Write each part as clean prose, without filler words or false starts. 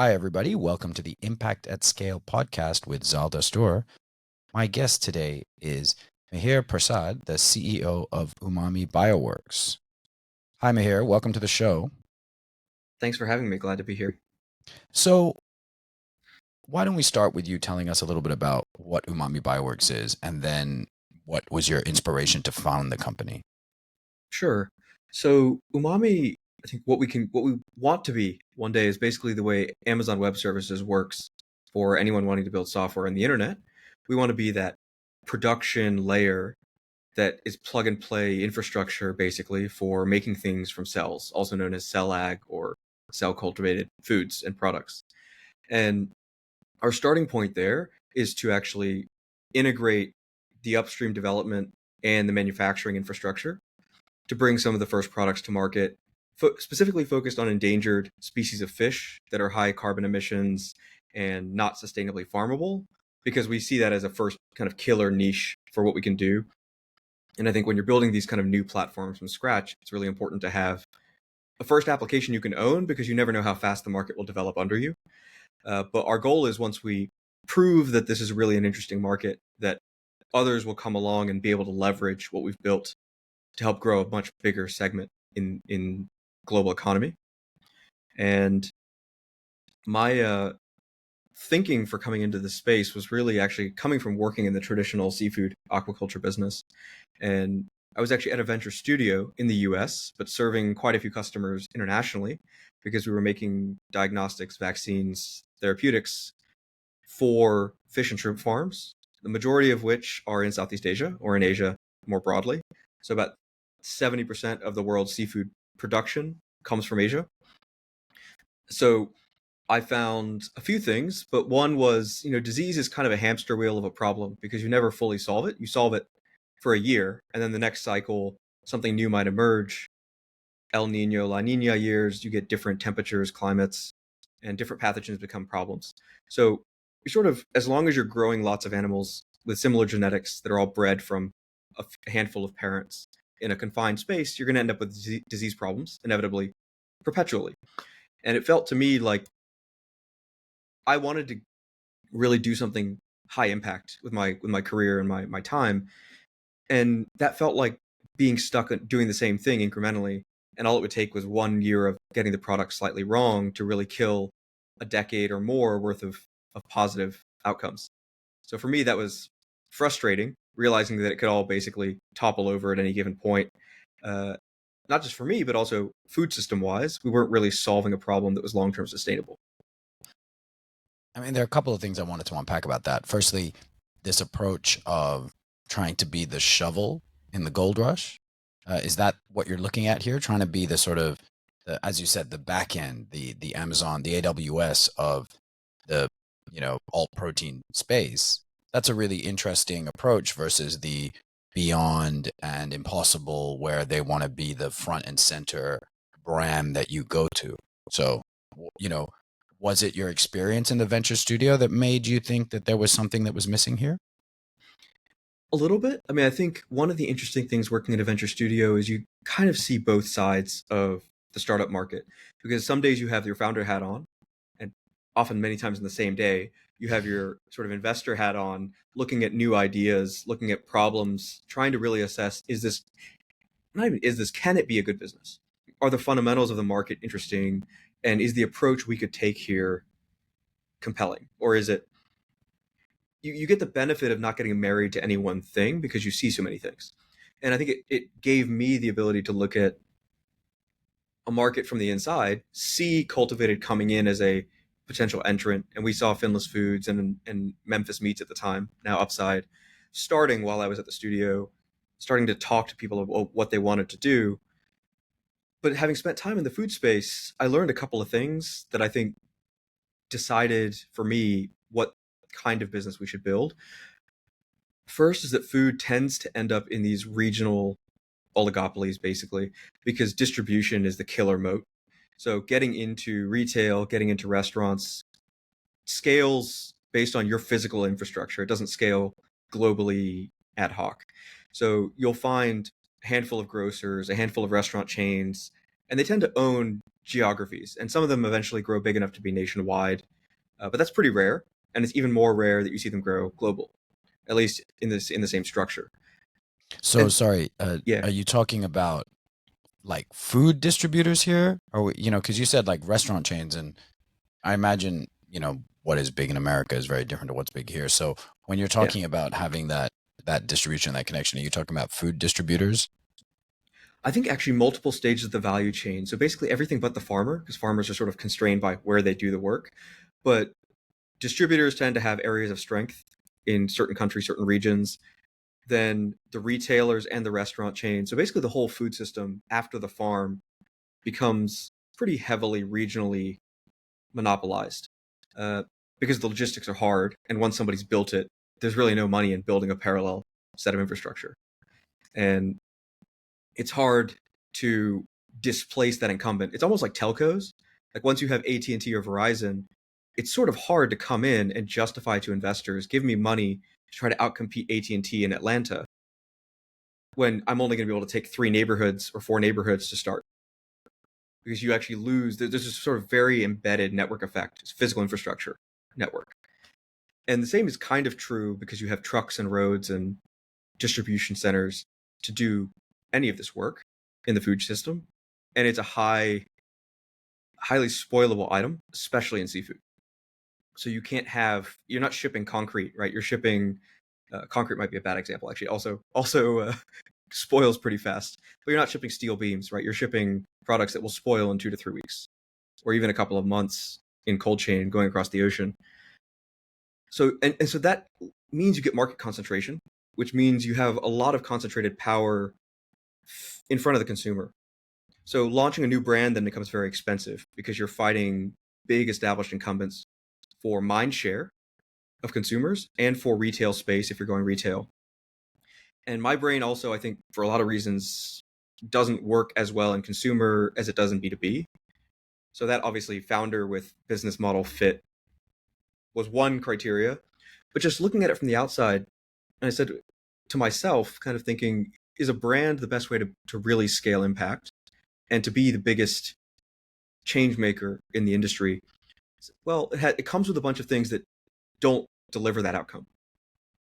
Hi, everybody. Welcome to the Impact at Scale podcast with Zal Dastur. My guest today is Mihir Pershad, the CEO of Umami Bioworks. Hi, Mihir. Welcome to the show. Thanks for having me. Glad to be here. So, why don't we start with you telling us a little bit about what Umami Bioworks is, and then what was your inspiration to found the company? Sure. So Umami, I think what we want to be one day is basically the way Amazon Web Services works for anyone wanting to build software on the internet. We want to be that production layer that is plug and play infrastructure basically for making things from cells, also known as cell ag or cell cultivated foods and products. And our starting point there is to actually integrate the upstream development and the manufacturing infrastructure to bring some of the first products to market, specifically focused on endangered species of fish that are high carbon emissions and not sustainably farmable, because we see that as a first kind of killer niche for what we can do. And I think when you're building these kind of new platforms from scratch, it's really important to have a first application you can own, because you never know how fast the market will develop under you. But our goal is, once we prove that this is really an interesting market, that others will come along and be able to leverage what we've built to help grow a much bigger segment in global economy. And my thinking for coming into this space was really actually coming from working in the traditional seafood aquaculture business. And I was actually at a venture studio in the US, but serving quite a few customers internationally, because we were making diagnostics, vaccines, therapeutics for fish and shrimp farms, the majority of which are in Southeast Asia or in Asia more broadly. So about 70% of the world's seafood production comes from Asia. So I found a few things, but one was, disease is kind of a hamster wheel of a problem, because you never fully solve it. You solve it for a year, and then the next cycle, something new might emerge. El Nino, La Nina years, you get different temperatures, climates, and different pathogens become problems. So you're sort of, as long as you're growing lots of animals with similar genetics that are all bred from a handful of parents in a confined space, you're going to end up with disease problems, inevitably, perpetually. And it felt to me like I wanted to really do something high impact with my career and my time. And that felt like being stuck at doing the same thing incrementally. And all it would take was 1 year of getting the product slightly wrong to really kill a decade or more worth of positive outcomes. So for me, that was frustrating, realizing that it could all basically topple over at any given point. Uh, Not just for me, but also food system wise, we weren't really solving a problem that was long term sustainable. I mean, there are a couple of things I wanted to unpack about that. Firstly, this approach of trying to be the shovel in the gold rush. Is that what you're looking at here? Trying to be the sort of, as you said, the back end, the Amazon, the AWS of the, alt protein space. That's a really interesting approach versus the beyond and impossible, where they want to be the front and center brand that you go to. So, you know, was it your experience in the venture studio that made you think that there was something that was missing here? A little bit. I mean, I think one of the interesting things working at a venture studio is you kind of see both sides of the startup market, because some days you have your founder hat on, and often many times in the same day, you have your sort of investor hat on, looking at new ideas, looking at problems, trying to really assess, is this, not even is this, can it be a good business? Are the fundamentals of the market interesting? And is the approach we could take here compelling? Or is it, you get the benefit of not getting married to any one thing because you see so many things. And I think it gave me the ability to look at a market from the inside, see cultivated coming in as a potential entrant. And we saw Finless Foods and Memphis Meats at the time, now Upside, starting while I was at the studio, starting to talk to people about what they wanted to do. But having spent time in the food space, I learned a couple of things that I think decided for me what kind of business we should build. First is that food tends to end up in these regional oligopolies, basically, because distribution is the killer moat. So getting into retail, getting into restaurants scales based on your physical infrastructure. It doesn't scale globally ad hoc. So you'll find a handful of grocers, a handful of restaurant chains, and they tend to own geographies, and some of them eventually grow big enough to be nationwide. But that's pretty rare, and it's even more rare that you see them grow global, at least in the same structure. So And sorry, yeah, are you talking about like food distributors here, or because you said like restaurant chains, and I imagine what is big in America is very different to what's big here. So when you're yeah. talking about having that distribution, that connection, are you talking about food distributors? I think actually multiple stages of the value chain. So basically everything but the farmer, because farmers are sort of constrained by where they do the work. But distributors tend to have areas of strength in certain countries, certain regions. Then the retailers and the restaurant chain. So basically the whole food system after the farm becomes pretty heavily regionally monopolized, uh, because the logistics are hard. And once somebody's built it, there's really no money in building a parallel set of infrastructure. And it's hard to displace that incumbent. It's almost like telcos. Like once you have AT&T or Verizon, it's sort of hard to come in and justify to investors, give me money to try to outcompete AT&T in Atlanta when I'm only going to be able to take 3 neighborhoods or 4 neighborhoods to start. Because you actually lose, there's this sort of very embedded network effect. It's physical infrastructure network. And the same is kind of true because you have trucks and roads and distribution centers to do any of this work in the food system. And it's a highly spoilable item, especially in seafood. So you're not shipping concrete, right? You're shipping concrete might be a bad example actually. Also spoils pretty fast, but you're not shipping steel beams, right? You're shipping products that will spoil in 2 to 3 weeks, or even a couple of months in cold chain going across the ocean. So that means you get market concentration, which means you have a lot of concentrated power in front of the consumer. So launching a new brand then becomes very expensive because you're fighting big established incumbents for mind share of consumers and for retail space if you're going retail. And my brain also, I think, for a lot of reasons, doesn't work as well in consumer as it does in B2B. So that obviously founder with business model fit was one criteria. But just looking at it from the outside, and I said to myself, kind of thinking, is a brand the best way to really scale impact and to be the biggest change maker in the industry? Well, it comes with a bunch of things that don't deliver that outcome.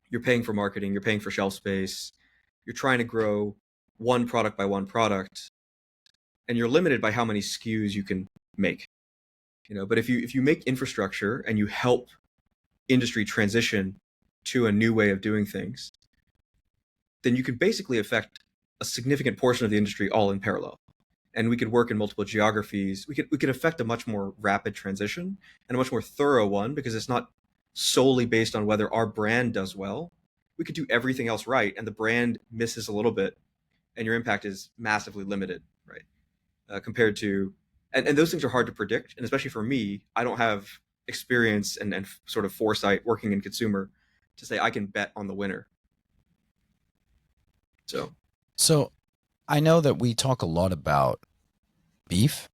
You're paying for marketing, you're paying for shelf space, you're trying to grow one product by one product, and you're limited by how many SKUs you can make. But if you make infrastructure and you help industry transition to a new way of doing things, then you could basically affect a significant portion of the industry all in parallel. And we could work in multiple geographies. We could affect a much more rapid transition and a much more thorough one because it's not solely based on whether our brand does well. We could do everything else right, and the brand misses a little bit, and your impact is massively limited, right? Compared to, and those things are hard to predict, and especially for me, I don't have experience and sort of foresight working in consumer to say I can bet on the winner. So So I know that we talk a lot about beef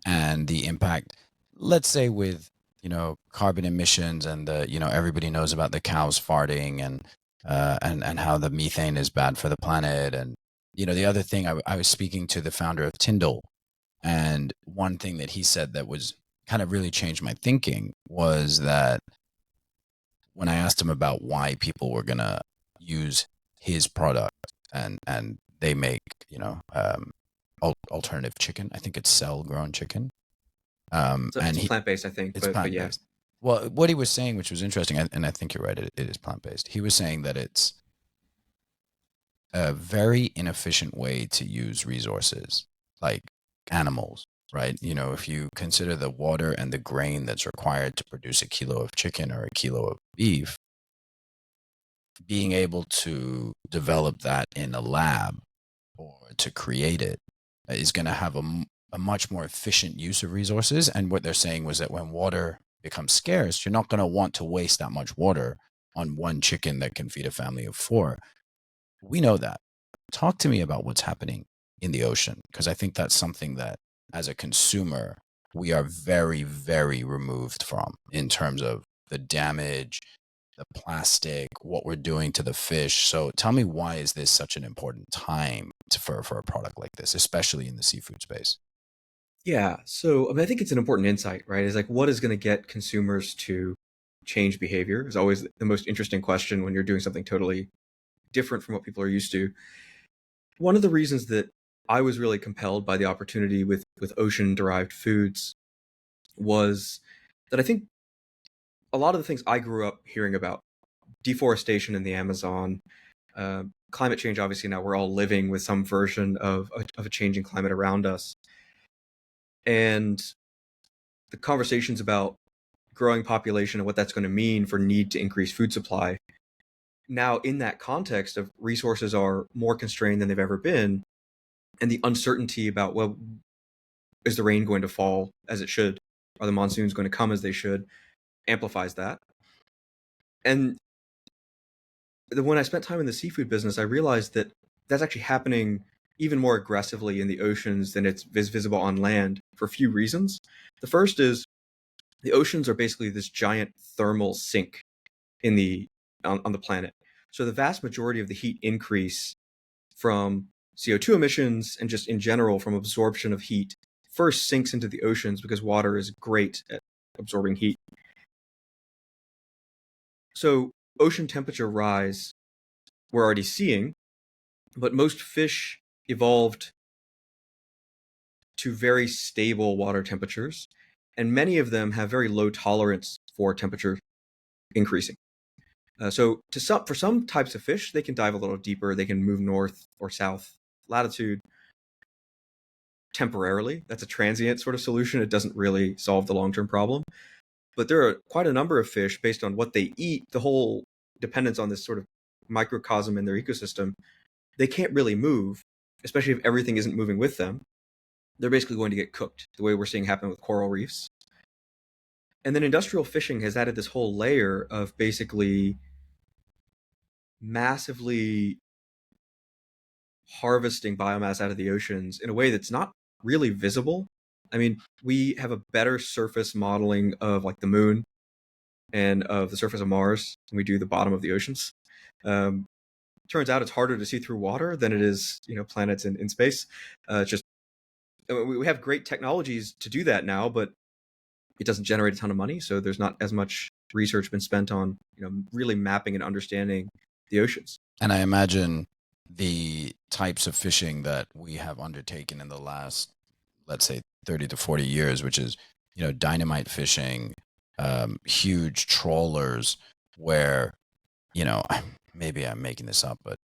and the impact, let's say with, carbon emissions and everybody knows about the cows farting and how the methane is bad for the planet. And, the other thing I was speaking to the founder of Tyndall, and one thing that he said that was kind of really changed my thinking was that when I asked him about why people were going to use his product, and they make, alternative chicken. I think it's cell grown chicken. it's And plant based, I think, it's but plant yeah. based. Well, what he was saying, which was interesting, and I think you're right, it is plant based. He was saying that it's a very inefficient way to use resources like animals, right? If you consider the water and the grain that's required to produce a kilo of chicken or a kilo of beef, being able to develop that in a lab or to create it is going to have a much more efficient use of resources. And what they're saying was that when water becomes scarce, you're not going to want to waste that much water on one chicken that can feed a family of four. We know that. Talk to me about what's happening in the ocean, because I think that's something that, as a consumer, we are very, very removed from in terms of the damage, the plastic, what we're doing to the fish. So tell me, why is this such an important time for a product like this, especially in the seafood space? Yeah. So, I mean, I think it's an important insight, right? Is like, what is going to get consumers to change behavior is always the most interesting question when you're doing something totally different from what people are used to. One of the reasons that I was really compelled by the opportunity with ocean derived foods was that I think a lot of the things I grew up hearing about, deforestation in the Amazon, climate change, obviously now we're all living with some version of a changing climate around us. And the conversations about growing population and what that's going to mean for need to increase food supply. Now, in that context of resources are more constrained than they've ever been, and the uncertainty about, well, is the rain going to fall as it should? Are the monsoons going to come as they should? Amplifies that. And when I spent time in the seafood business, I realized that that's actually happening even more aggressively in the oceans than it's visible on land for a few reasons. The first is the oceans are basically this giant thermal sink in the on the planet. So the vast majority of the heat increase from CO2 emissions and just in general from absorption of heat first sinks into the oceans because water is great at absorbing heat. So ocean temperature rise we're already seeing, but most fish evolved to very stable water temperatures, and many of them have very low tolerance for temperature increasing. For some types of fish, they can dive a little deeper. They can move north or south latitude temporarily. That's a transient sort of solution. It doesn't really solve the long-term problem. But there are quite a number of fish based on what they eat, the whole dependence on this sort of microcosm in their ecosystem. They can't really move, especially if everything isn't moving with them. They're basically going to get cooked, the way we're seeing happen with coral reefs. And then industrial fishing has added this whole layer of basically massively harvesting biomass out of the oceans in a way that's not really visible. I mean, we have a better surface modeling of like the moon and of the surface of Mars than we do the bottom of the oceans. Um, Turns out it's harder to see through water than it is, planets in space. Just we have great technologies to do that now, but it doesn't generate a ton of money, so there's not as much research been spent on, really mapping and understanding the oceans. And I imagine the types of fishing that we have undertaken in the last, let's say, 30 to 40 years, which is, dynamite fishing, huge trawlers where, you know, maybe I'm making this up, but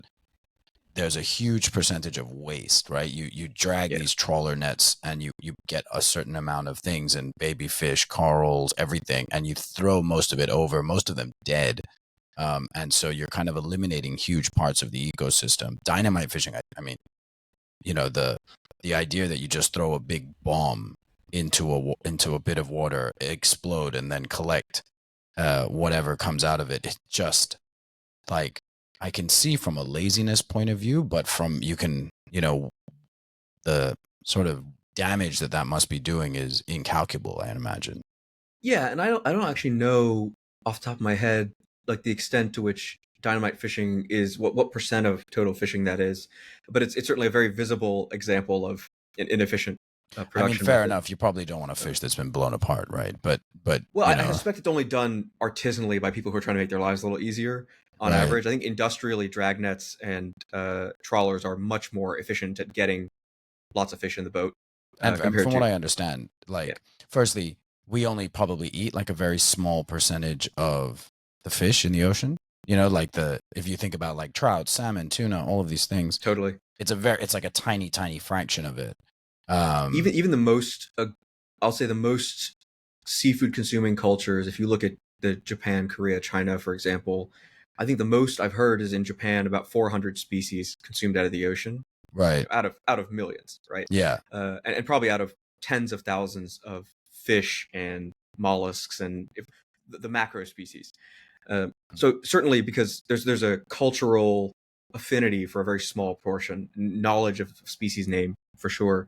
there's a huge percentage of waste, right? You drag Yeah. these trawler nets and you get a certain amount of things and baby fish, corals, everything, and you throw most of it over, most of them dead. And so you're kind of eliminating huge parts of the ecosystem. Dynamite fishing, I mean, the idea that you just throw a big bomb into a bit of water, explode, and then collect whatever comes out of it. It just like I can see from a laziness point of view, but from the sort of damage that that must be doing is incalculable, I imagine. Yeah, and I don't actually know off the top of my head like the extent to which dynamite fishing is, what percent of total fishing that is, but it's certainly a very visible example of an inefficient I mean, production fair method. enough. You probably don't want a Uh, fish that's been blown apart, right? But well, I suspect it's only done artisanally by people who are trying to make their lives a little easier. On right. average, I think industrially drag nets and trawlers are much more efficient at getting lots of fish in the boat And compared from what to, I understand, yeah, like, firstly, we only probably eat like a very small percentage of the fish in the ocean. Like if you think about like trout, salmon, tuna, all of these things, totally. it's like a tiny, tiny fraction of it. Even the most, I'll say the most seafood consuming cultures, if you look at the Japan, Korea, China, for example, I think the most I've heard is in Japan about 400 species consumed out of the ocean, Right. out of millions, right? Yeah. And probably out of tens of thousands of fish and mollusks and the macro species. So certainly because there's a cultural affinity for a very small portion, knowledge of species name for sure.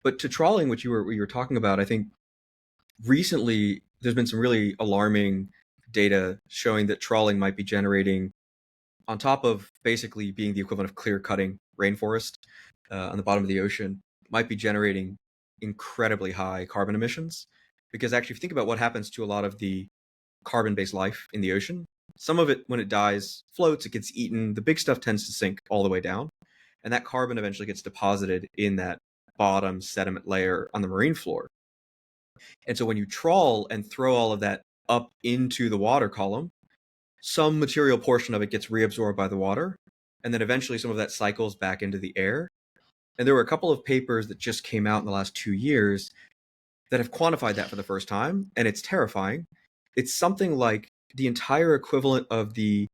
But to trawling, which you were talking about, I think recently there's been some really alarming data showing that trawling might be generating, on top of basically being the equivalent of clear cutting rainforest on the bottom of the ocean, might be generating incredibly high carbon emissions. Because actually, if you think about what happens to a lot of the carbon-based life in the ocean, some of it, when it dies, floats, it gets eaten. The big stuff tends to sink all the way down. And that carbon eventually gets deposited in that bottom sediment layer on the marine floor. And so when you trawl and throw all of that up into the water column, some material portion of it gets reabsorbed by the water. And then eventually some of that cycles back into the air. And there were a couple of papers that just came out in the last 2 years that have quantified that for the first time. And it's terrifying. It's something like the entire equivalent of the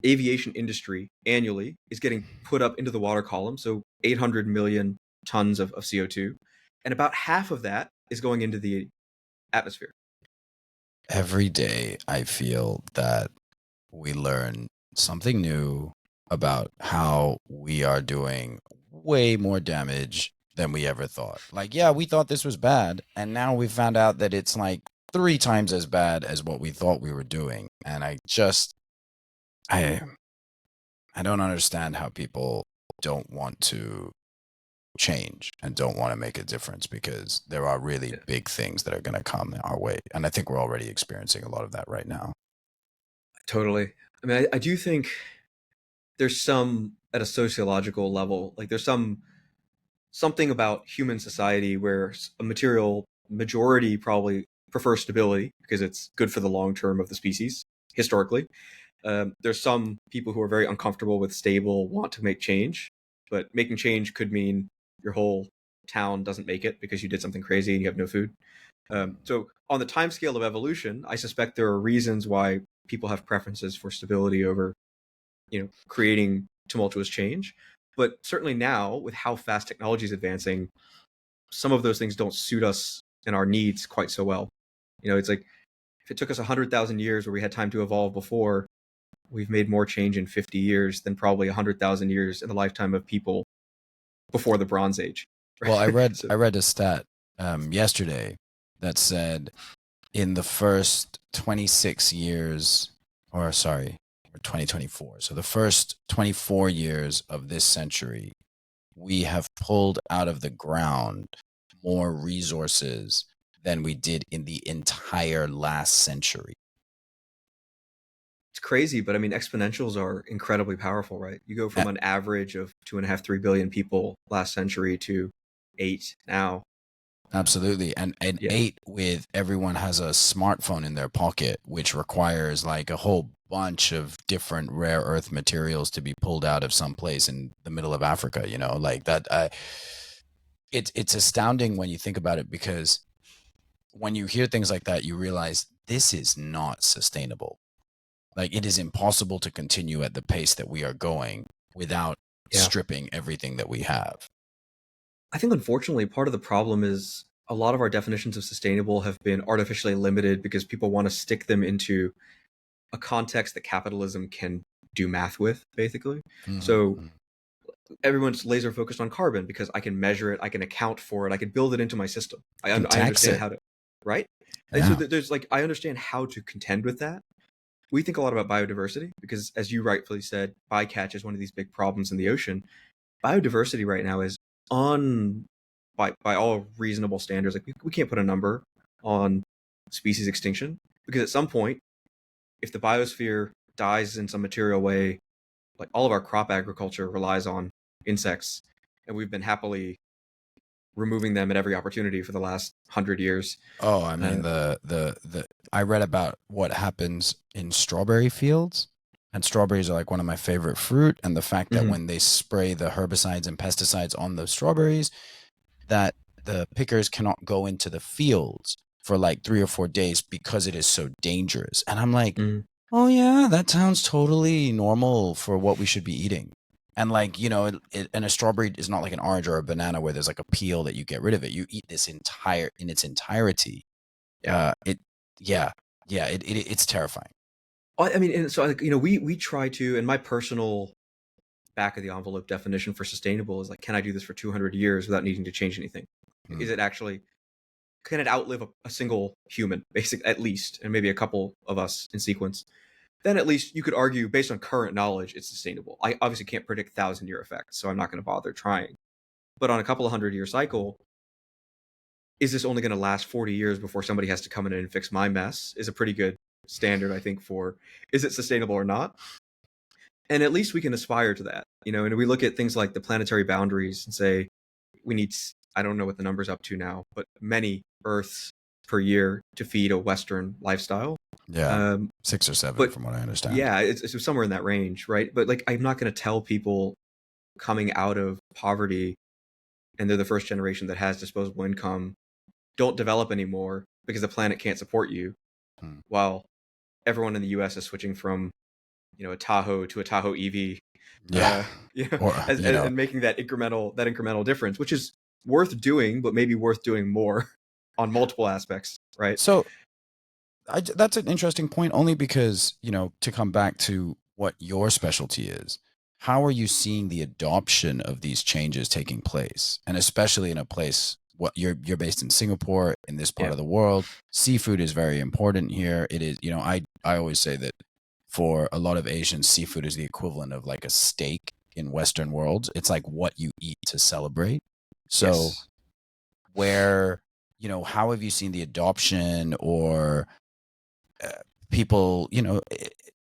aviation industry annually is getting put up into the water column. So 800 million tons of CO2. And about half of that is going into the atmosphere. Every day I feel that we learn something new about how we are doing way more damage than we ever thought. Like, yeah, we thought this was bad, and now we found out that it's like 3 times as bad as what we thought we were doing. And I I don't understand how people don't want to change and don't want to make a difference, because there are really Yeah, big things that are going to come our way. And I think we're already experiencing a lot of that right now. totally. I mean, I do think there's some at a sociological level, like there's something about human society where a material majority probably prefers stability because it's good for the long term of the species historically. There's some people who are very uncomfortable with stable, want to make change, but making change could mean your whole town doesn't make it because you did something crazy and you have no food. So on the time scale of evolution, I suspect there are reasons why people have preferences for stability over, creating tumultuous change. But certainly now, with how fast technology is advancing, some of those things don't suit us and our needs quite so well. It's like if it took us 100,000 years where we had time to evolve before, we've made more change in 50 years than probably 100,000 years in the lifetime of people before the Bronze Age. Well, I Right? read So, I read a stat yesterday that said in the first 26 years, or sorry, 2024. So the first 24 years of this century, we have pulled out of the ground more resources than we did in the entire last century. it's crazy, but I mean, exponentials are incredibly powerful, right? You go from A- an average of 2.5, 3 billion people last century to 8 now. Absolutely. And Yeah. eight with everyone has a smartphone in their pocket, which requires like a whole bunch of different rare earth materials to be pulled out of some place in the middle of Africa, like that. It's astounding when you think about it, because when you hear things like that, you realize this is not sustainable. Like, it is impossible to continue at the pace that we are going without Yeah. stripping everything that we have. I think unfortunately part of the problem is a lot of our definitions of sustainable have been artificially limited because people want to stick them into a context that capitalism can do math with, basically. So Mm-hmm. everyone's laser focused on carbon because I can measure it, I can account for it, I can build it into my system. I, Can I tax understand it. how to, right? And so Yeah, there's like, I understand how to contend with that. We think a lot about biodiversity because, as you rightfully said, bycatch is one of these big problems in the ocean. Biodiversity right now is on by all reasonable standards. Like we can't put a number on species extinction because at some point, if the biosphere dies in some material way, like all of our crop agriculture relies on insects, and we've been happily removing them at every opportunity for the last 100 years. oh, I mean, Uh, the I read about what happens in strawberry fields, and strawberries are like one of my favorite fruit, and the fact that mhm, when they spray the herbicides and pesticides on the strawberries, that the pickers cannot go into the fields for like 3 or 4 days because it is so dangerous. And I'm like, mhm. oh yeah, that sounds totally normal for what we should be eating. And like, and a strawberry is not like an orange or a banana where there's like a peel that you get rid of it. You eat this entire in its entirety. Yeah. It, yeah, yeah, it's terrifying. I mean, and so like we try to, and my personal back of the envelope definition for sustainable is like, can I do this for 200 years without needing to change anything? Mm. Is it actually, can it outlive a single human, basic at least, and maybe a couple of us in sequence? Then at least you could argue, based on current knowledge, it's sustainable. I obviously can't predict 1,000-year effects, so I'm not going to bother trying. But on a couple of 100-year cycle, is this only going to last 40 years before somebody has to come in and fix my mess is a pretty good standard, I think, for is it sustainable or not. And at least we can aspire to that, and we look at things like the planetary boundaries and say we need, I don't know what the number's up to now, but many Earths per year to feed a Western lifestyle. Yeah, Um, 6 or 7, but from what I understand. yeah, it's somewhere in that range, right? But like, I'm not going to tell people coming out of poverty and they're the first generation that has disposable income, don't develop anymore because the planet can't support you. Hmm. While everyone in the U.S. is switching from a Tahoe to a Tahoe EV, Yeah, or and making that incremental difference, which is worth doing, but maybe worth doing more on multiple aspects, right? so that's an interesting point, only because, to come back to what your specialty is, how are you seeing the adoption of these changes taking place? And especially in a place, what you're based in Singapore, in this part Yeah, of the world, seafood is very important here. It is, I always say that for a lot of Asians, seafood is the equivalent of like a steak in Western worlds. It's like what you eat to celebrate. So yes. where, how have you seen the adoption, or uh, people,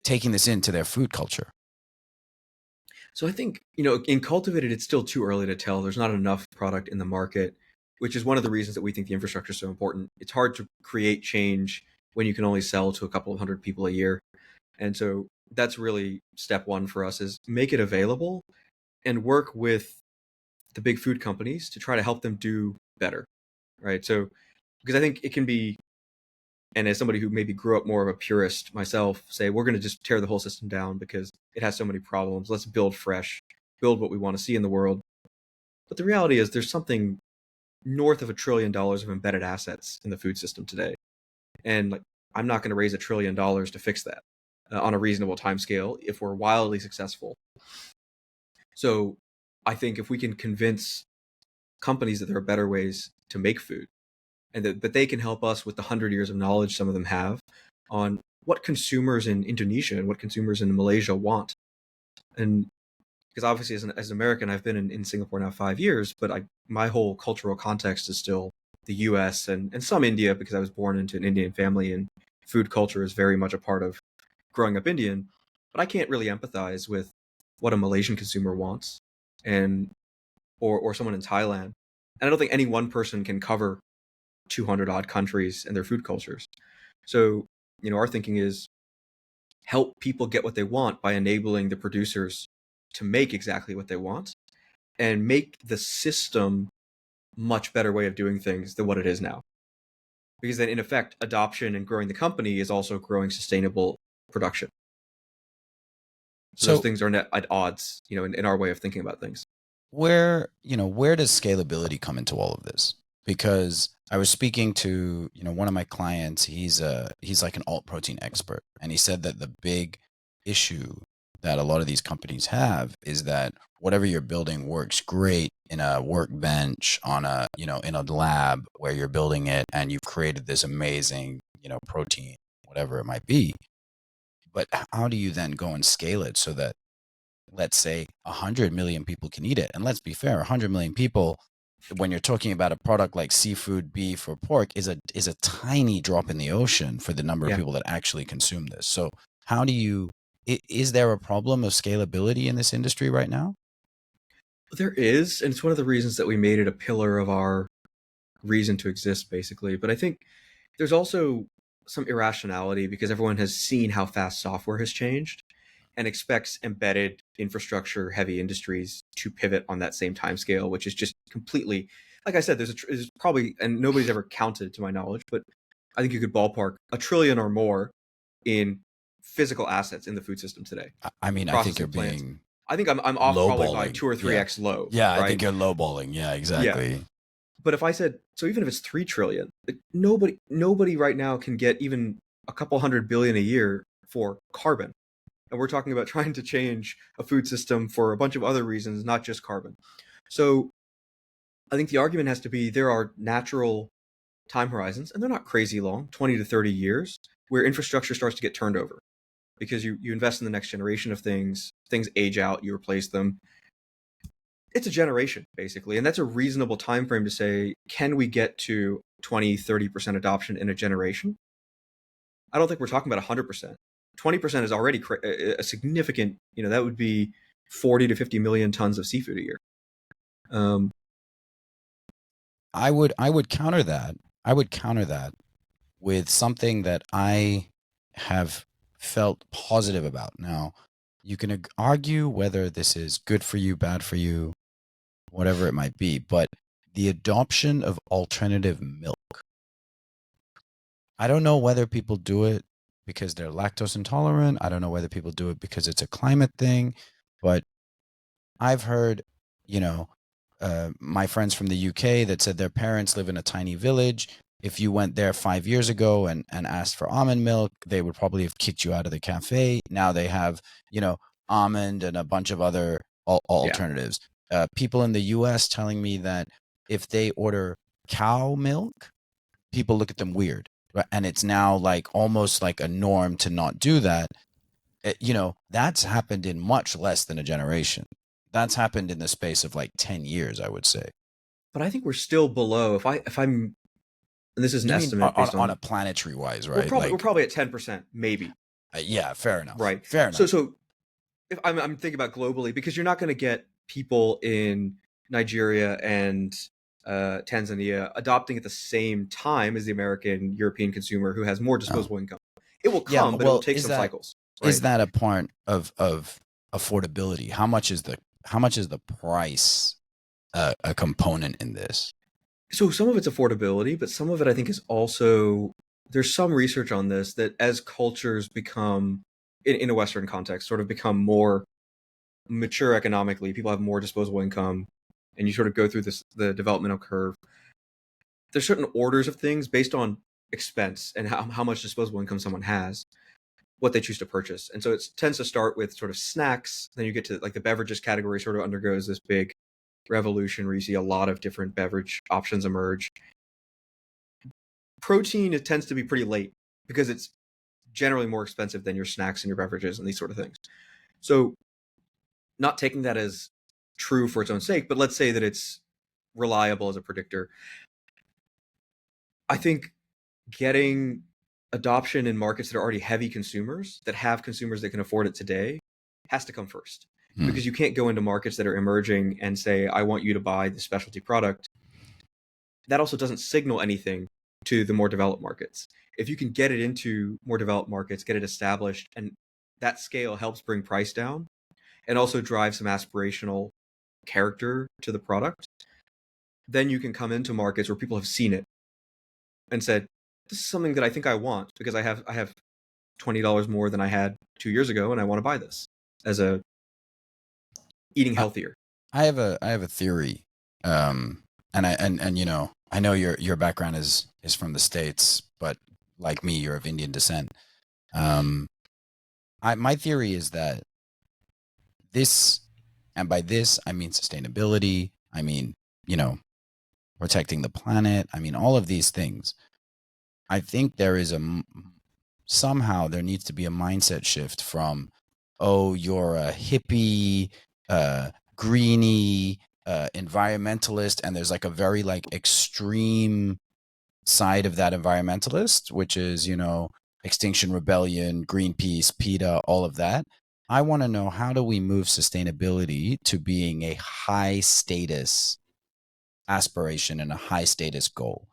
taking this into their food culture? So I think, in cultivated, it's still too early to tell. There's not enough product in the market, which is one of the reasons that we think the infrastructure is so important. It's hard to create change when you can only sell to a couple of hundred people a year. And so that's really step one for us, is make it available and work with the big food companies to try to help them do better. Right. So, because I think it can be, and as somebody who maybe grew up more of a purist myself, say we're going to just tear the whole system down because it has so many problems. Let's build fresh, build what we want to see in the world. But the reality is there's something north of $1 trillion of embedded assets in the food system today. And like, I'm not going to raise $1 trillion to fix that on a reasonable time scale if we're wildly successful. So I think if we can convince companies that there are better ways to make food, and that they can help us with the 100 years of knowledge some of them have on what consumers in Indonesia and what consumers in Malaysia want. And because obviously as an American, I've been in Singapore now 5 years, but my whole cultural context is still the US and some India, because I was born into an Indian family and food culture is very much a part of growing up Indian. But I can't really empathize with what a Malaysian consumer wants, and or someone in Thailand. And I don't think any one person can cover 200 odd countries and their food cultures. So, our thinking is help people get what they want by enabling the producers to make exactly what they want and make the system much better way of doing things than what it is now. Because then, in effect, adoption and growing the company is also growing sustainable production. So those So things are at odds, in our way of thinking about things. where does scalability come into all of this? Because I was speaking to, one of my clients. He's like an alt protein expert, and he said that the big issue that a lot of these companies have is that whatever you're building works great in a workbench, on a, in a lab where you're building it, and you've created this amazing, protein, whatever it might be. But how do you then go and scale it so that, let's say, 100 million people can eat it? And let's be fair, 100 million people, when you're talking about a product like seafood, beef, or pork, is a tiny drop in the ocean for the number of Yeah, people that actually consume this. So how do you, is there a problem of scalability in this industry right now? there is, and it's one of the reasons that we made it a pillar of our reason to exist, basically. But I think there's also some irrationality because everyone has seen how fast software has changed and expects embedded infrastructure heavy industries to pivot on that same time scale, which is just completely, like I said, there's probably, and nobody's ever counted to my knowledge, but I think you could ballpark $1 trillion or more in physical assets in the food system today, I mean, I think you're processing plants. being I think I'm off probably by lowballing. two or three Yeah. x low, Yeah, I right? think you're lowballing. Yeah, Yeah, exactly. but if I said, so even if it's 3 trillion, nobody right now can get even a couple hundred billion a year for carbon. And we're talking about trying to change a food system for a bunch of other reasons, not just carbon. So I think the argument has to be there are natural time horizons, and they're not crazy long, 20 to 30 years, where infrastructure starts to get turned over because you invest in the next generation of things age out, you replace them. it's a generation basically, and that's a reasonable time frame to say, can we get to 20-30% adoption in a generation? I don't think we're talking about 100%. 20% is already a significant, that would be 40 to 50 million tons of seafood a year. um, I would counter that. I would counter that with something that I have felt positive about. Now, you can argue whether this is good for you, bad for you, whatever it might be, but the adoption of alternative milk. I don't know whether people do it because they're lactose intolerant. I don't know whether people do it because it's a climate thing, but I've heard, you know, my friends from the UK that said their parents live in a tiny village. If you went there 5 years ago and asked for almond milk, they would probably have kicked you out of the cafe. Now they have, almond and a bunch of other yeah, alternatives. People in the US telling me that if they order cow milk, people look at them weird. Right? And it's now like almost like a norm to not do that. That's happened in much less than a generation. That's happened in the space of like 10 years, I would say. but I think we're still below. If I'm, and this is an You mean estimate on, based on on, a planetary wise, we're right? probably we're Like, probably at 10%, maybe. yeah, fair enough. Right. Fair So enough. so if I'm thinking about globally, because you're not going to get people in Nigeria and Tanzania adopting at the same time as the American European consumer who has more Oh. disposable income. It will Yeah. come, but it will Well, take is some that cycles, is right? that a part of affordability? How much is the price a component in this? So some of it's affordability, but some of it I think is also, there's some research on this that as cultures become in a Western context, sort of become more mature economically, people have more disposable income, and you sort of go through the developmental curve. There's certain orders of things based on expense and how much disposable income someone has, what they choose to purchase. And so it tends to start with sort of snacks. Then you get to like the beverages category sort of undergoes this big revolution where you see a lot of different beverage options emerge. Protein, it tends to be pretty late because it's generally more expensive than your snacks and your beverages and these sort of things. So not taking that as true for its own sake, but let's say that it's reliable as a predictor. I think getting adoption in markets that are already heavy consumers, that have consumers that can afford it today, has to come first. Hmm. Because you can't go into markets that are emerging and say, I want you to buy the specialty product. That also doesn't signal anything to the more developed markets. If you can get it into more developed markets, get it established, and that scale helps bring price down and also drive some aspirational character to the product, then you can come into markets where people have seen it and said, this is something that I think I want because I have $20 more than I had 2 years ago, and I want to buy this as a eating I, healthier. I have a theory, and I know your background is from the States, but like me, you're of Indian descent. Um, my theory is that this, and by this I mean sustainability. I mean, you know, protecting the planet. I mean, all of these things. I think somehow there needs to be a mindset shift from, oh, you're a hippie, greenie, environmentalist, and there's like a very like extreme side of that environmentalist, which is, Extinction Rebellion, Greenpeace, PETA, all of that. I want to know, how do we move sustainability to being a high status aspiration and a high status goal?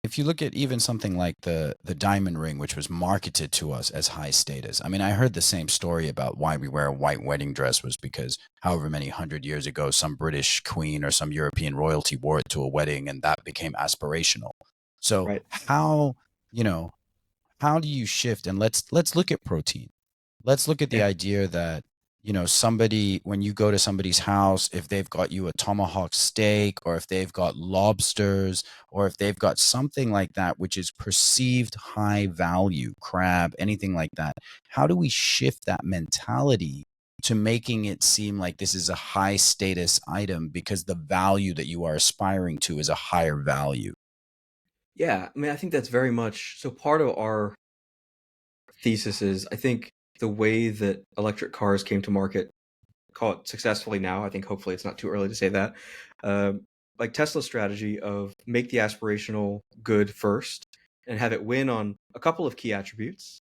If you look at even something like the diamond ring, which was marketed to us as high status. I mean, I heard the same story about why we wear a white wedding dress was because however many 100 years ago, some British queen or some European royalty wore it to a wedding, and that became aspirational. So Right. you know, how do you shift? And let's look at protein. Let's look at the Yeah. idea that, somebody, when you go to somebody's house, if they've got you a tomahawk steak, or if they've got lobsters, or if they've got something like that which is perceived high value, crab, anything like that, how do we shift that mentality to making it seem like this is a high status item because the value that you are aspiring to is a higher value? Yeah. I mean, I think that's very much so. Part of our thesis is, I think, the way that electric cars came to market call it successfully now. I think hopefully it's not too early to say that. Uh, like Tesla's strategy of make the aspirational good first and have it win on a couple of key attributes.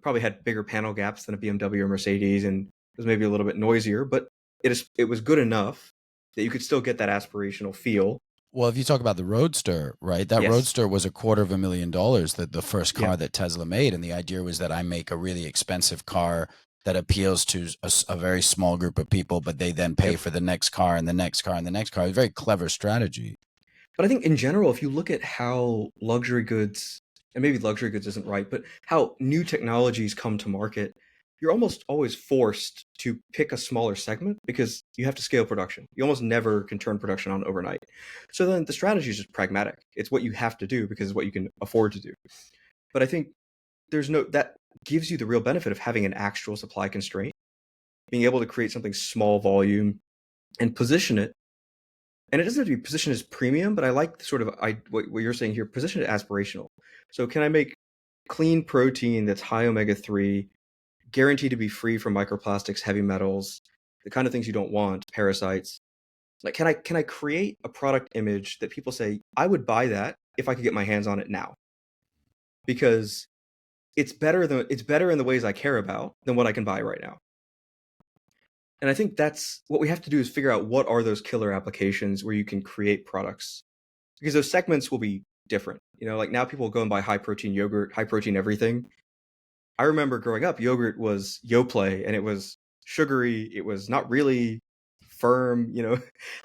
Probably had bigger panel gaps than a BMW or Mercedes, and was maybe a little bit noisier, but it was good enough that you could still get that aspirational feel. Well, if you talk about the Roadster, right? That Yes. Roadster was $250,000, the first Yeah. car that Tesla made, and the idea was that I make a really expensive car that appeals to a very small group of people, but they then pay Yep. for the next car and the next car and the next car. It's a very clever strategy. But I think in general, if you look at how luxury goods, and maybe luxury goods isn't right, but how new technologies come to market, you're almost always forced to pick a smaller segment because you have to scale production. You almost never can turn production on overnight. So then the strategy is just pragmatic. It's what you have to do because it's what you can afford to do. But I think that gives you the real benefit of having an actual supply constraint, being able to create something small volume and position it. And it doesn't have to be positioned as premium, but I like what you're saying here, position it aspirational. So can I make clean protein that's high omega-3, guaranteed to be free from microplastics, heavy metals, the kind of things you don't want, parasites? Like, can I create a product image that people say, I would buy that if I could get my hands on it now? Because it's better in the ways I care about than what I can buy right now. And I think that's what we have to do, is figure out what are those killer applications where you can create products, because those segments will be different. Like now people go and buy high protein yogurt, high protein everything. I remember growing up, yogurt was Yoplait, and it was sugary. It was not really firm,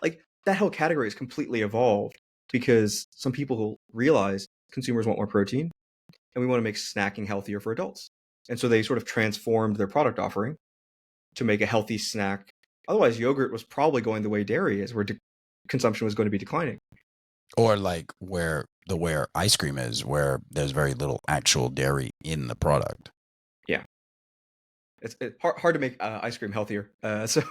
like that whole category is completely evolved because some people realize consumers want more protein and we want to make snacking healthier for adults. And so they sort of transformed their product offering to make a healthy snack. Otherwise, yogurt was probably going the way dairy is, where consumption was going to be declining. Or like where ice cream is, where there's very little actual dairy in the product. Yeah. It's hard to make ice cream healthier. So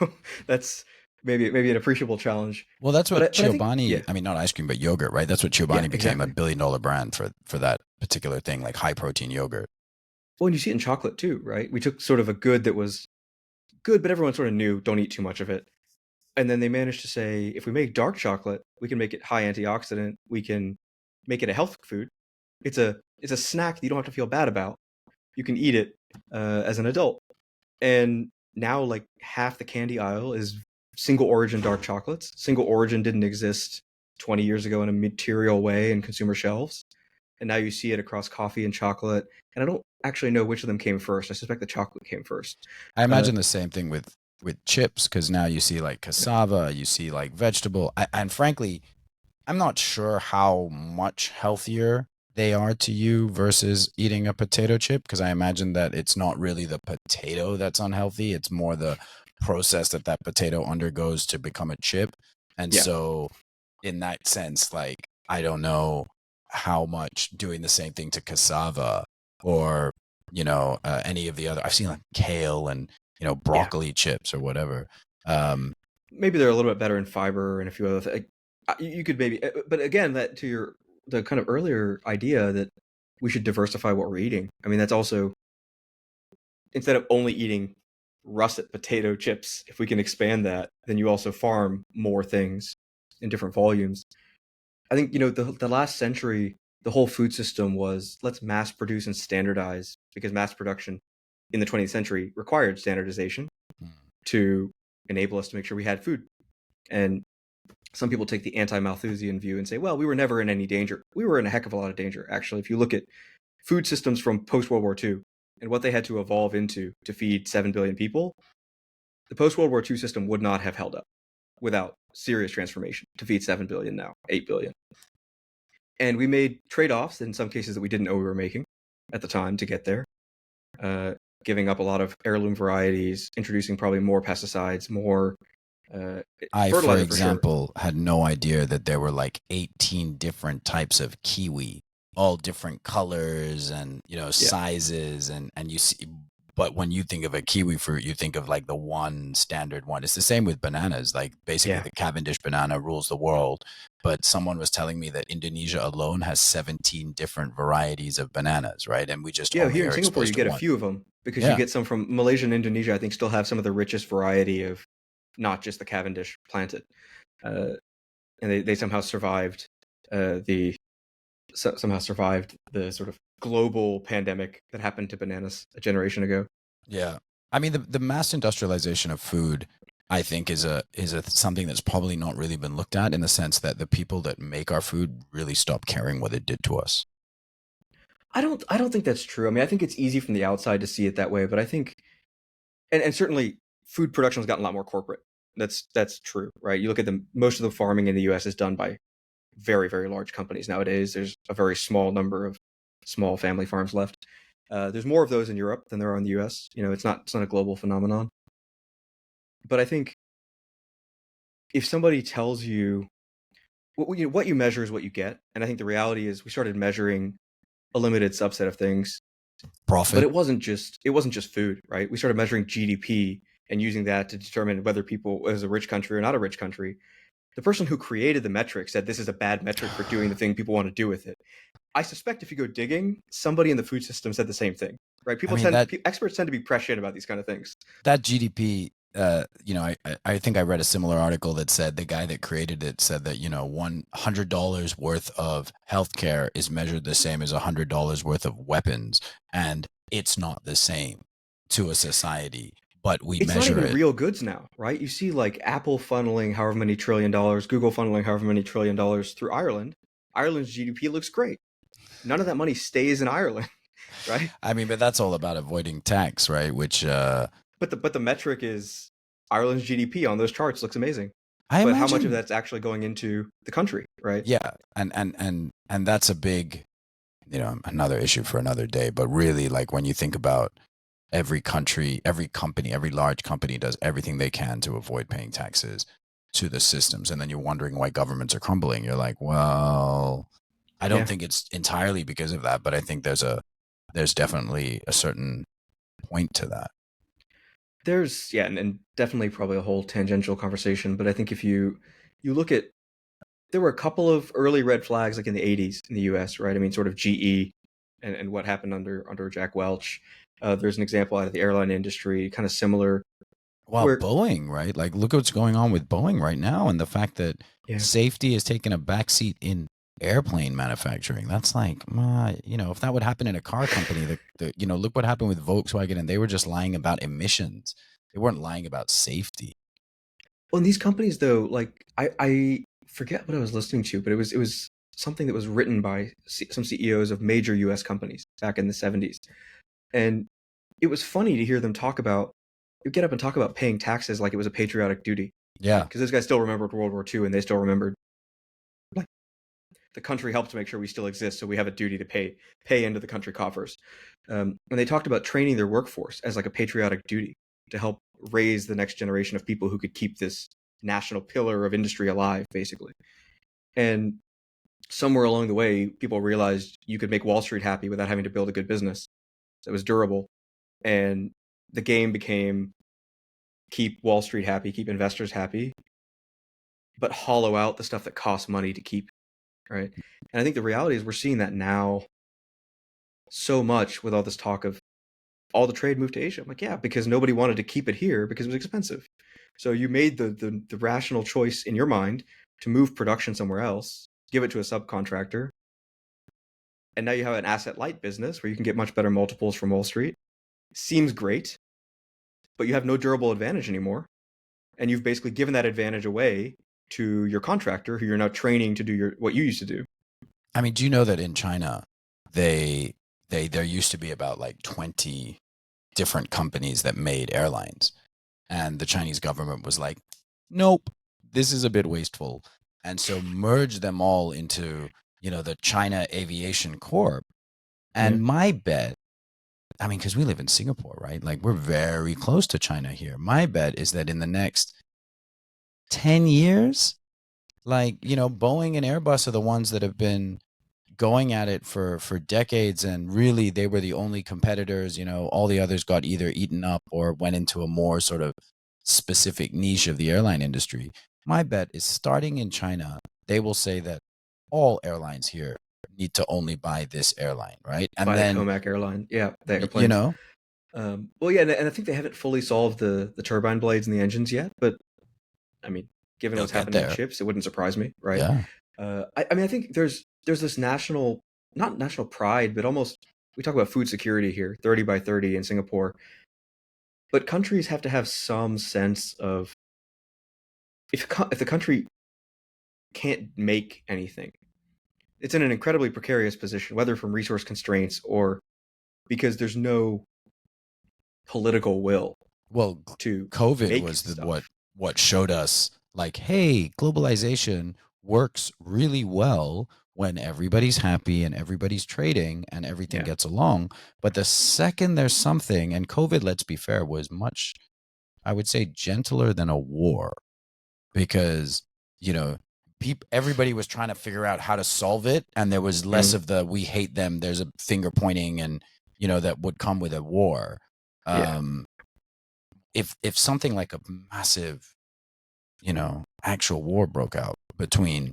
that's maybe an appreciable challenge. Well, that's what But I think, Chobani, yeah, I mean, not ice cream, but yogurt, right? That's what yeah, Chobani became, a exactly. billion-dollar brand for that particular thing, like high protein yogurt. Well, and you see it in chocolate too, right? We took sort of a good that was good, but everyone sort of knew don't eat too much of it. And then they managed to say, if we make dark chocolate, we can make it high antioxidant. We can make it a health food. It's a snack that you don't have to feel bad about. You can eat it as an adult. And now, like, half the candy aisle is single origin dark chocolates. Single origin didn't exist 20 years ago in a material way in consumer shelves. And now you see it across coffee and chocolate. And I don't actually know which of them came first. I suspect the chocolate came first. I Uh, imagine the same thing with chips, because now you see like cassava, you see like vegetable, and frankly, I'm not sure how much healthier they are to you versus eating a potato chip, because I imagine that it's not really the potato that's unhealthy, it's more the process that that potato undergoes to become a chip. And yeah. so in that sense, like, I don't know how much doing the same thing to cassava or any of the other, I've seen like kale and Yeah. broccoli chips or whatever. um Maybe they're a little bit better in fiber and a few other things. You could maybe, but again, that to the kind of earlier idea that we should diversify what we're eating. I mean, that's also, instead of only eating russet potato chips, if we can expand that, then you also farm more things in different volumes. I think, the last century, the whole food system was, let's mass produce and standardize, because mass production in the 20th century required standardization to enable us to make sure we had food. And some people take the anti-Malthusian view and say, well, we were never in any danger. We were in a heck of a lot of danger, actually. If you look at food systems from post-World War II and what they had to evolve into to feed 7 billion people, the post-World War II system would not have held up without serious transformation to feed 7 billion now, 8 billion. And we made trade-offs in some cases that we didn't know we were making at the time to get there, giving up a lot of heirloom varieties, introducing probably more pesticides, more I, for fertilizer for sure. example, had no idea that there were like 18 different types of kiwi, all different colors and Yeah. sizes, and you see. But when you think of a kiwi fruit, you think of like the one standard one. It's the same with bananas. Like basically, Yeah. the Cavendish banana rules the world. But someone was telling me that Indonesia alone has 17 different varieties of bananas, right? And we just Yeah, only here in are Singapore, you exposed to get a one. few of them because you Yeah. get some from Malaysia and Indonesia. I think still have some of the richest variety of not just the Cavendish planted. Uh, and they somehow survived the somehow survived the sort of global pandemic that happened to bananas a generation ago. Yeah. I mean, the mass industrialization of food, I think, is a something that's probably not really been looked at, in the sense that the people that make our food really stopped caring what it did to us. I don't think that's true. I mean, I think it's easy from the outside to see it that way, but I think and certainly food production has gotten a lot more corporate. That's true, right? You look at the most of the farming in the US is done by very, very large companies nowadays. There's a very small number of small family farms left. There's more of those in Europe than there are in the US. It's not a global phenomenon. But I think if somebody tells you what you measure is what you get, and I think the reality is we started measuring a limited subset of things, but Profit. it wasn't just food, right? We started measuring GDP and using that to determine whether people is a rich country or not a rich country. The person who created the metric said this is a bad metric for doing the thing people want to do with it. I suspect if you go digging, somebody in the food system said the same thing, right? I mean, Experts tend to be prescient about these kind of things. that GDP, I think I read a similar article that said the guy that created it said that, $100 worth of healthcare is measured the same as $100 worth of weapons, and it's not the same to a society, but we It's not measure even it. real goods now, right? You see like Apple funneling however many trillion dollars, Google funneling however many trillion dollars through Ireland. Ireland's GDP looks great. None of that money stays in Ireland, right? I mean, but that's all about avoiding tax, right? Which But the metric is Ireland's GDP on those charts looks amazing. I But how much of imagine, that's actually going into the country, right? yeah, and that's a big, another issue for another day. But really, like, when you think about every country, every company, every large company does everything they can to avoid paying taxes to the systems. And then you're wondering why governments are crumbling. You're like, well, I don't Yeah. think it's entirely because of that, but I think there's definitely a certain point to that. There's and definitely probably a whole tangential conversation, but I think if you look at there were a couple of early red flags like in the 80s in the US, right? I mean sort of GE and what happened under Jack Welch. There's an example out of the airline industry, kind of similar, Well, where Boeing, right? Like, look what's going on with Boeing right now, and the fact that yeah. safety is taking a backseat in airplane manufacturing. That's like, if that would happen in a car company, look what happened with Volkswagen, and they were just lying about emissions. They weren't lying about safety. Well, in these companies though, like I forget what I was listening to, but it was something that was written by some CEOs of major US companies back in the 70s. And it was funny to hear them talk about get up and talk about paying taxes like it was a patriotic duty, right? Yeah. Because those guys still remembered World War II and they still remembered like the country helped to make sure we still exist, so we have a duty to pay into the country coffers. And they talked about training their workforce as like a patriotic duty to help raise the next generation of people who could keep this national pillar of industry alive, basically. And somewhere along the way, people realized you could make Wall Street happy without having to build a good business that was durable. And the game became keep Wall Street happy, keep investors happy, but hollow out the stuff that costs money to keep, right? And I think the reality is we're seeing that now so much with all this talk of all the trade moved to Asia. I'm like, yeah, because nobody wanted to keep it here because it was expensive. So you made the rational choice in your mind to move production somewhere else, give it to a subcontractor, and now you have an asset light business where you can get much better multiples from Wall Street. Seems great, but you have no durable advantage anymore. And you've basically given that advantage away to your contractor who you're now training to do what you used to do. I mean, do you know that in China, they there used to be about like 20 different companies that made airlines, and the Chinese government was like, nope, this is a bit wasteful, and so merged them all into, the China Aviation Corp. Yeah. And my bet, I mean, because we live in Singapore, right? Like, we're very close to China here. My bet is that in the next 10 years, like, Boeing and Airbus are the ones that have been going at it for decades, and really they were the only competitors. All the others got either eaten up or went into a more sort of specific niche of the airline industry. My bet is, starting in China, they will say that all airlines here need to only buy this airline, right? And By the then, Comac airline. Yeah, the you airplanes. know Well, yeah, and I think they haven't fully solved the turbine blades and the engines yet, but I mean, given They'll what's get happening in there. chips, it wouldn't surprise me, right? Yeah. I mean, I think there's this national, not national pride, but almost, we talk about food security here, 30 by 30 in Singapore, but countries have to have some sense of, if the country can't make anything, it's in an incredibly precarious position, whether from resource constraints or because there's no political will Well, to COVID make was stuff. what showed us like, hey, globalization works really well when everybody's happy and everybody's trading and everything Yeah. gets along. But the second there's something, and COVID, let's be fair, was much, I would say, gentler than a war because, you know, everybody was trying to figure out how to solve it, and there was less Mhm. of the we hate them. There's a finger pointing, and that would come with a war. Yeah. Um, if something like a massive, actual war broke out between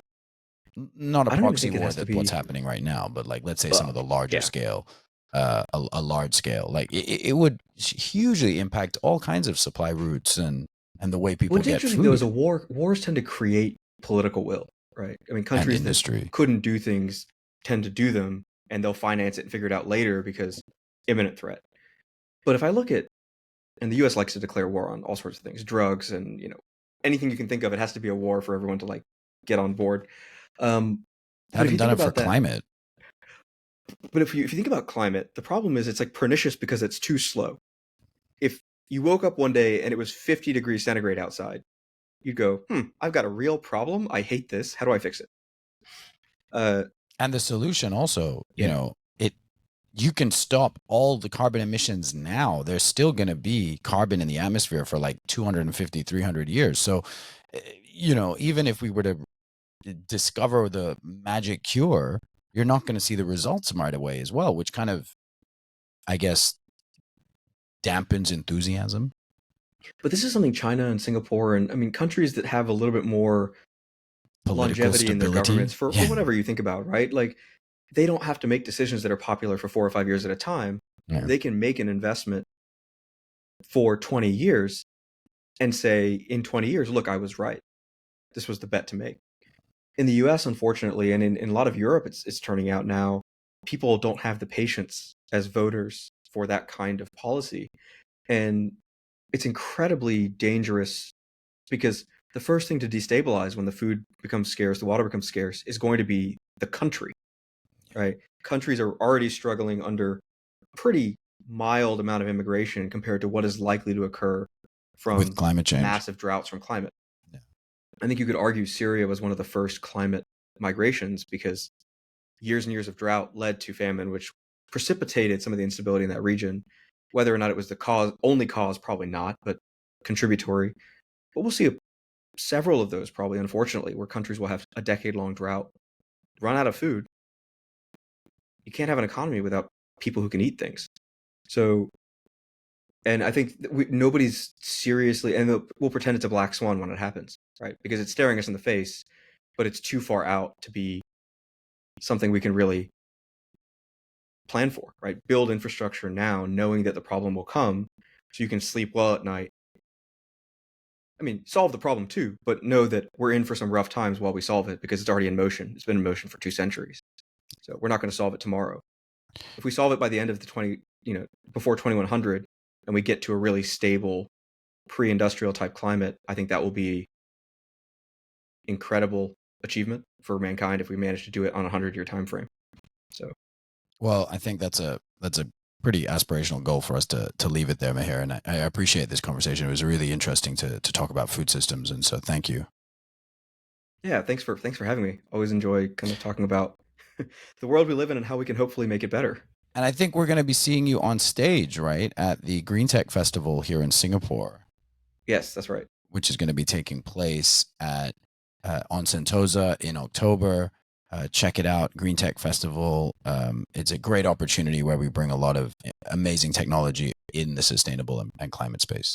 not a I don't even proxy think it war has to that what's be. happening right now, but like let's say some of Well, the larger yeah. scale, a large scale, like it would hugely impact all kinds of supply routes and the way people What's get interesting though is food a wars tend to create political will, right? I mean, and countries that industry. couldn't do things tend to do them, and they'll finance it and figure it out later because imminent threat. But if I look at, and the U.S. likes to declare war on all sorts of things, drugs, and anything you can think of, it has to be a war for everyone to like get on board. They But if haven't you done think it for about that, climate. but if you think about climate, the problem is it's like pernicious because it's too slow. If you woke up one day and it was 50 degrees centigrade outside, you'd go, I've got a real problem. I hate this. How do I fix it? Uh, And the solution also, yeah. it you can stop all the carbon emissions now. There's still going to be carbon in the atmosphere for like 250, 300 years. So, even if we were to discover the magic cure, you're not going to see the results right away as well, which kind of, I guess, dampens enthusiasm. But this is something China and Singapore and I mean countries that have a little bit more Political longevity in their governments stability. for Yeah. whatever you think about, right? Like they don't have to make decisions that are popular for 4 or 5 years at a time. Yeah. They can make an investment for 20 years and say in 20 years, look, I was right. This was the bet to make. In the US, unfortunately, and in a lot of Europe, it's turning out now, people don't have the patience as voters for that kind of policy. And it's incredibly dangerous because the first thing to destabilize when the food becomes scarce, the water becomes scarce, is going to be the country, right? Countries are already struggling under pretty mild amount of immigration compared to what is likely to occur With from climate change. massive droughts from climate. Yeah. I think you could argue Syria was one of the first climate migrations because years and years of drought led to famine, which precipitated some of the instability in that region. Whether or not it was the only cause, probably not, but contributory. But we'll see several of those probably, unfortunately, where countries will have a decade-long drought, run out of food. You can't have an economy without people who can eat things. So, and I think nobody's seriously, and we'll pretend it's a black swan when it happens, right? Because it's staring us in the face, but it's too far out to be something we can really plan for, right? Build infrastructure now, knowing that the problem will come, so you can sleep well at night. I mean, solve the problem too, but know that we're in for some rough times while we solve it because it's already in motion. It's been in motion for 2 centuries. So we're not going to solve it tomorrow. If we solve it by the end of before 2100, and we get to a really stable pre-industrial type climate, I think that will be incredible achievement for mankind if we manage to do it on a 100-year time frame. So, Well, I think that's a pretty aspirational goal for us to leave it there, Mihir. And I appreciate this conversation. It was really interesting to talk about food systems, and so thank you. yeah, thanks for having me. Always enjoy kind of talking about the world we live in and how we can hopefully make it better. And I think we're going to be seeing you on stage, right, at the Green Tech Festival here in Singapore, Yes, that's right. which is going to be taking place at on Sentosa in October. Check it out, Green Tech Festival. It's a great opportunity where we bring a lot of amazing technology in the sustainable and climate space.